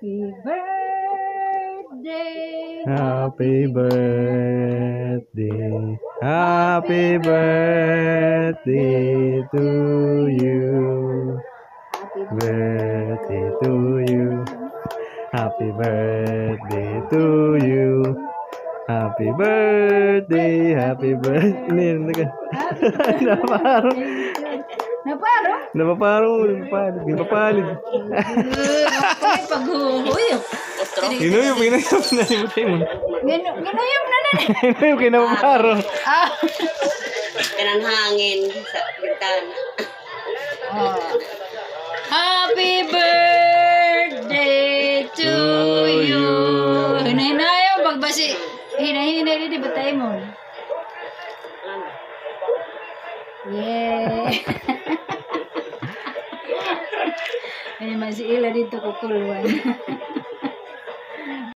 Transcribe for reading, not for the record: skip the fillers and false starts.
Happy birthday. Happy birthday. Happy birthday to you. Birthday to you. Happy birthday to you. Happy birthday. Happy birthday. Napaparong. Naparo? Napaparong. Napapalig. Ay, paghuhuy. Ginuyom. Nalimutin mo. Ginuyom na na. Ginuyom kinapaparong. Kanang hangin sa bintana. Happy birthday to you. Hinahinayang pagbasi. Hinahinay di batay mo. Yeah. Ini masih ila dito kukuluan.